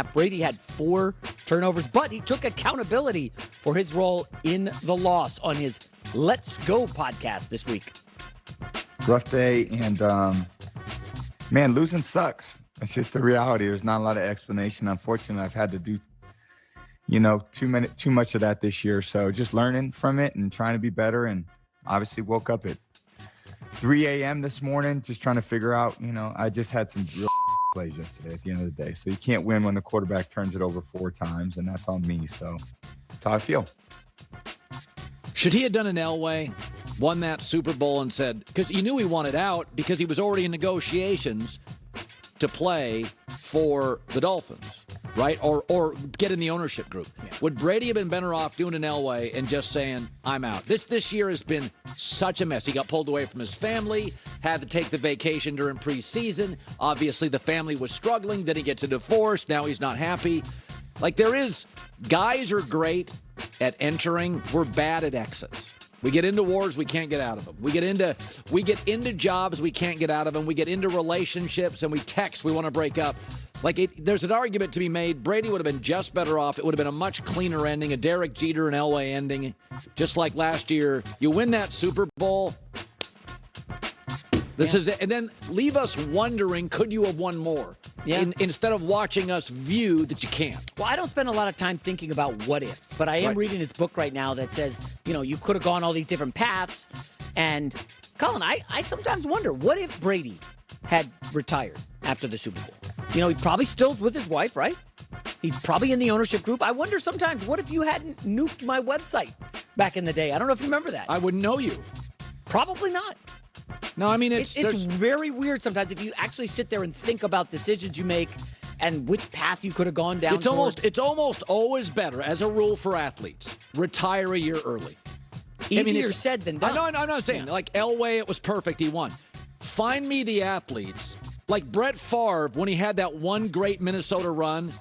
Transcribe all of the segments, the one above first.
Brady had 4 turnovers, but he took accountability for his role in the loss on his Let's Go podcast this week. Rough day, and man, losing sucks. It's just the reality. There's not a lot of explanation. Unfortunately, I've had to do, too much of that this year. So just learning from it and trying to be better. And obviously woke up at 3 a.m. this morning, just trying to figure out, I just had some real plays yesterday at the end of the day. So you can't win when the quarterback turns it over 4 times, and that's on me. So that's how I feel. Should he have done an Elway, won that Super Bowl and said, because you knew he wanted out because he was already in negotiations to play for the Dolphins, right? Or get in the ownership group. Yeah. Would Brady have been better off doing an Elway and just saying, I'm out? This year has been such a mess. He got pulled away from his family, had to take the vacation during preseason. Obviously, the family was struggling. Then he gets a divorce. Now he's not happy. Guys are great at entering. We're bad at exits. We get into wars, we can't get out of them. We get into jobs, we can't get out of them. We get into relationships, and we text, we want to break up. There's an argument to be made. Brady would have been just better off. It would have been a much cleaner ending, a Derek Jeter and Elway ending, just like last year. You win that Super Bowl. This is it. And then leave us wondering, could you have won more? Yeah. Instead of watching us view that you can't. Well, I don't spend a lot of time thinking about what ifs, but I am reading this book right now that says, you could have gone all these different paths. And, Colin, I sometimes wonder, what if Brady had retired after the Super Bowl? He probably still's with his wife, right? He's probably in the ownership group. I wonder sometimes, what if you hadn't nuked my website back in the day? I don't know if you remember that. I wouldn't know you. Probably not. No, I mean, it's very weird sometimes if you actually sit there and think about decisions you make and which path you could have gone down. It's almost always better, as a rule for athletes, retire a year early. Easier said than done. I'm not saying, like Elway, it was perfect, he won. Find me the athletes, like Brett Favre, when he had that one great Minnesota run,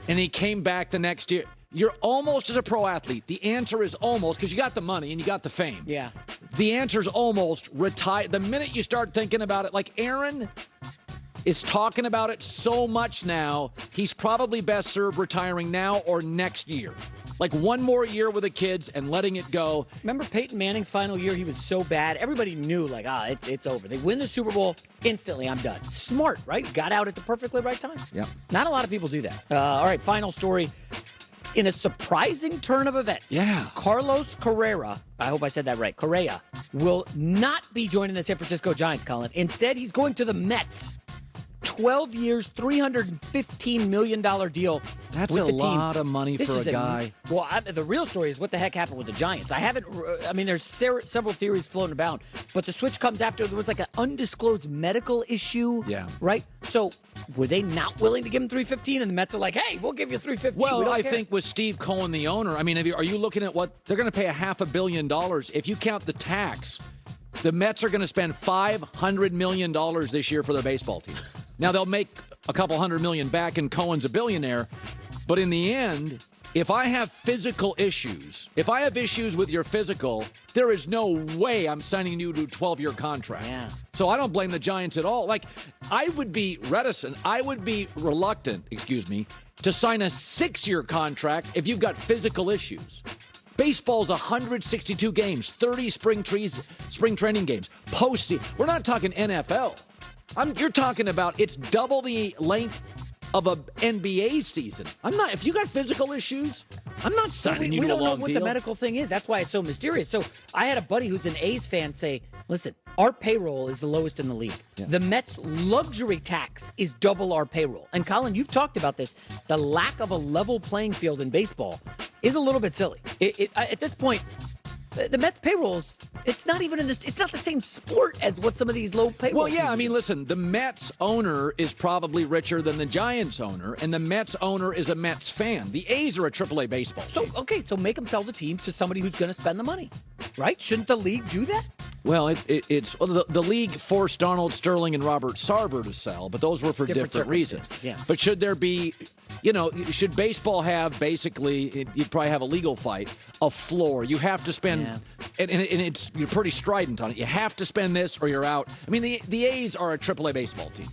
and he came back the next year. You're almost as a pro athlete. The answer is almost, because you got the money and you got the fame. Yeah. The answer is almost retire. The minute you start thinking about it, like Aaron is talking about it so much now, he's probably best served retiring now or next year. Like one more year with the kids and letting it go. Remember Peyton Manning's final year? He was so bad. Everybody knew, it's over. They win the Super Bowl, instantly, I'm done. Smart, right? Got out at the perfectly right time. Yeah. Not a lot of people do that. All right, final story. In a surprising turn of events, Carlos Correa, I hope I said that right, Correa, will not be joining the San Francisco Giants, Colin. Instead, he's going to the Mets. 12 years, $315 million deal. That's with the a team. lot of money for a guy. The real story is what the heck happened with the Giants. There's several theories floating about, but the switch comes after there was an undisclosed medical issue. Yeah. Right? So were they not willing to give him $315 and the Mets are like, hey, we'll give you $315. Well, I think with Steve Cohen, the owner, are you looking at what they're going to pay $500 million? If you count the tax, the Mets are going to spend $500 million this year for their baseball team. Now, they'll make a couple $100 million back, and Cohen's a billionaire. But in the end, if I have physical issues, if I have issues with your physical, there is no way I'm signing you to a 12-year contract. Yeah. So I don't blame the Giants at all. I would be reluctant, to sign a 6-year contract if you've got physical issues. Baseball's 162 games, 30 spring training games, postseason. We're not talking NFL. You're talking about it's double the length of a NBA season. If you got physical issues, I'm not signing you to a long deal. We don't know what the medical thing is. That's why it's so mysterious. So I had a buddy who's an A's fan say, listen, our payroll is the lowest in the league. Yeah. The Mets' luxury tax is double our payroll. And Colin, you've talked about this. The lack of a level playing field in baseball is a little bit silly. At this point, the Mets payrolls, it's not the same sport as what some of these low payrolls. Well, yeah, listen, the Mets owner is probably richer than the Giants owner, and the Mets owner is a Mets fan. The A's are a AAA baseball team. So make them sell the team to somebody who's going to spend the money, right? Shouldn't the league do that? Well, the league forced Donald Sterling and Robert Sarver to sell, but those were for different reasons. Yeah. But should there be, should baseball have basically, you'd probably have a legal fight, a floor? You have to spend, and you're pretty strident on it. You have to spend this or you're out. The A's are a AAA baseball team.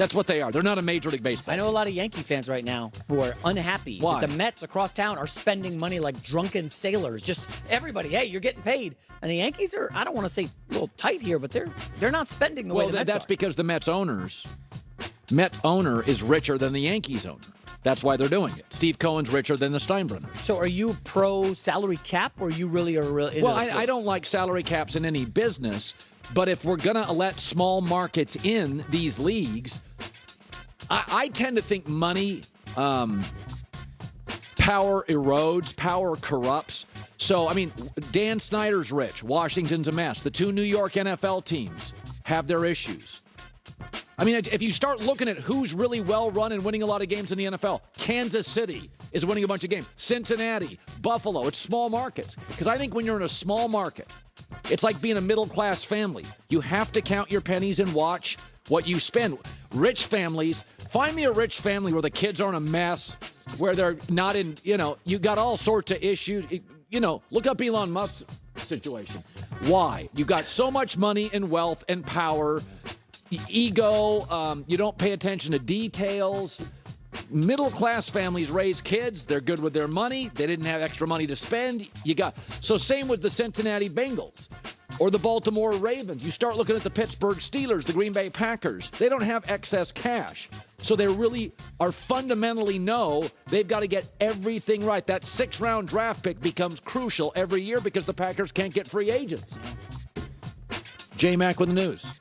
That's what they are. They're not a Major League Baseball. I know a lot of Yankee fans right now who are unhappy Why? that the Mets across town are spending money like drunken sailors. Just everybody, hey, you're getting paid. And the Yankees are, I don't want to say a little tight here, but they're not spending the way the Mets that's are. because the Mets owner is richer than the Yankees owner. That's why they're doing it. Steve Cohen's richer than the Steinbrenners. So are you pro salary cap, or you really are into Well, I don't like salary caps in any business, but if we're going to let small markets in these leagues, I tend to think money, power erodes, power corrupts. So, I mean, Dan Snyder's rich. Washington's a mess. The two New York NFL teams have their issues. I mean, if you start looking at who's really well-run and winning a lot of games in the NFL, Kansas City is winning a bunch of games. Cincinnati, Buffalo, it's small markets. Because I think when you're in a small market, it's like being a middle-class family. You have to count your pennies and watch what you spend. Rich families, find me a rich family where the kids aren't a mess, where they're not in, you got all sorts of issues. Look up Elon Musk's situation. Why? You got so much money and wealth and power, ego, you don't pay attention to details. Middle-class families raise kids. They're good with their money. They didn't have extra money to spend. So same with the Cincinnati Bengals or the Baltimore Ravens. You start looking at the Pittsburgh Steelers, the Green Bay Packers. They don't have excess cash. So they really are fundamentally they've got to get everything right. That 6th-round draft pick becomes crucial every year because the Packers can't get free agents. J-Mac with the news.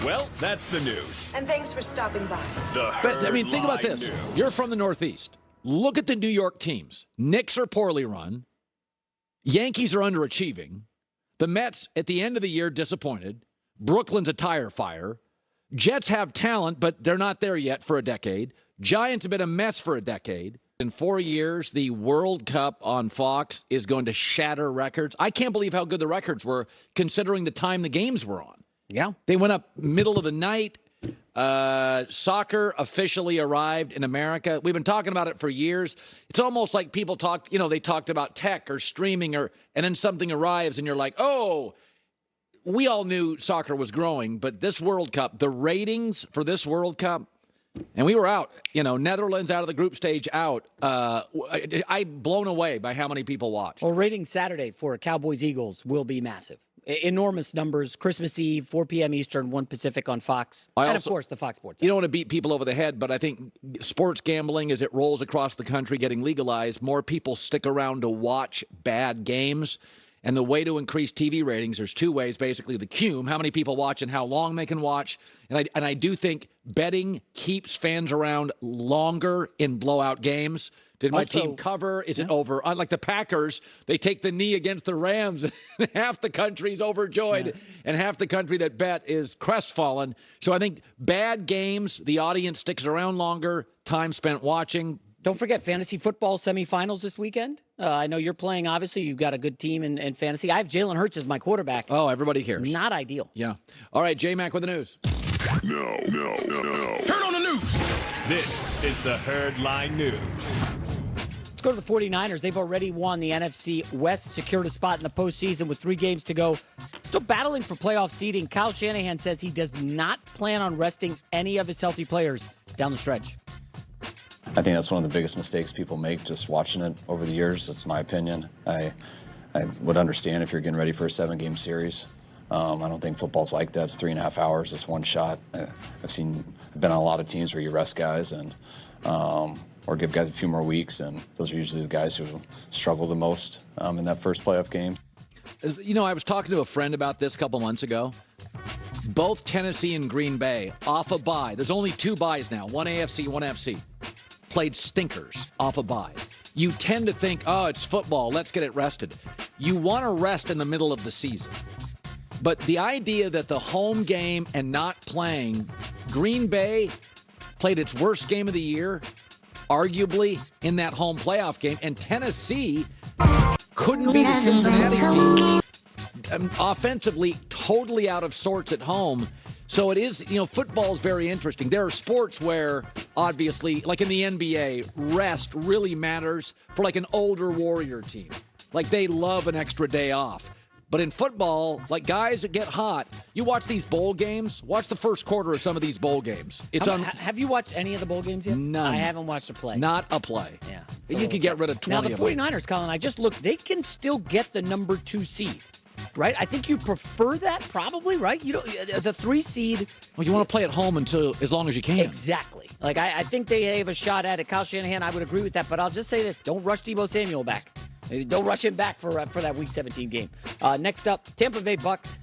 Well, that's the news. And thanks for stopping by. Think about this. News. You're from the Northeast. Look at the New York teams. Knicks are poorly run. Yankees are underachieving. The Mets, at the end of the year, disappointed. Brooklyn's a tire fire. Jets have talent, but they're not there yet for a decade. Giants have been a mess for a decade. In 4 years, the World Cup on Fox is going to shatter records. I can't believe how good the records were considering the time the games were on. Yeah. They went up middle of the night. Soccer officially arrived in America. We've been talking about it for years. It's almost like people they talked about tech or streaming and then something arrives and you're like, oh, we all knew soccer was growing, but this World Cup, the ratings for this World Cup, and we were out, Netherlands out of the group stage out. I'm blown away by how many people watched. Well, ratings Saturday for Cowboys-Eagles will be massive. Enormous numbers. Christmas Eve, 4 p.m. Eastern, 1 Pacific on Fox. Of course, the Fox Sports. You don't want to beat people over the head, but I think sports gambling, as it rolls across the country, getting legalized, more people stick around to watch bad games. And the way to increase TV ratings, there's two ways, basically. The cume, how many people watch and how long they can watch. And I do think betting keeps fans around longer in blowout games. Did my team cover? Is it over? Unlike the Packers, they take the knee against the Rams, and half the country's overjoyed, and half the country that bet is crestfallen. So I think bad games, the audience sticks around longer, time spent watching. Don't forget fantasy football semifinals this weekend. I know you're playing, obviously. You've got a good team in fantasy. I have Jalen Hurts as my quarterback. Oh, everybody cares. Not ideal. Yeah. All right, J-Mac with the news. No. Turn on the news. This is the Herdline News. Let's go to the 49ers. They've already won the NFC West, secured a spot in the postseason with 3 games to go. Still battling for playoff seeding. Kyle Shanahan says he does not plan on resting any of his healthy players down the stretch. I think that's one of the biggest mistakes people make just watching it over the years. That's my opinion. I would understand if you're getting ready for a 7-game series. I don't think football's like that. It's 3.5 hours. It's one shot. I've been on a lot of teams where you rest guys and or give guys a few more weeks, and those are usually the guys who struggle the most in that first playoff game. I was talking to a friend about this a couple months ago. Both Tennessee and Green Bay off a bye. There's only 2 byes now, one AFC, one FC. Played stinkers off a bye. You tend to think, oh, it's football, let's get it rested. You want to rest in the middle of the season. But the idea that the home game and not playing, Green Bay played its worst game of the year, arguably, in that home playoff game, and Tennessee couldn't beat the Cincinnati team. Offensively, totally out of sorts at home. So it is, football is very interesting. There are sports where, obviously, like in the NBA, rest really matters for like an older Warrior team. Like they love an extra day off. But in football, like guys that get hot, you watch these bowl games. Watch the first quarter of some of these bowl games. Have you watched any of the bowl games yet? None. I haven't watched a play. Not a play. Yeah. You can get rid of 20 Now, the of them. 49ers, Colin, I just looked. They can still get the number 2 seed, right? I think you prefer that, probably, right? You don't. The 3 seed. Well, you want to play at home as long as you can. Exactly. Like, I think they have a shot at it. Kyle Shanahan, I would agree with that. But I'll just say this. Don't rush Deebo Samuel back. Don't rush him back for that Week 17 game. Next up, Tampa Bay Bucks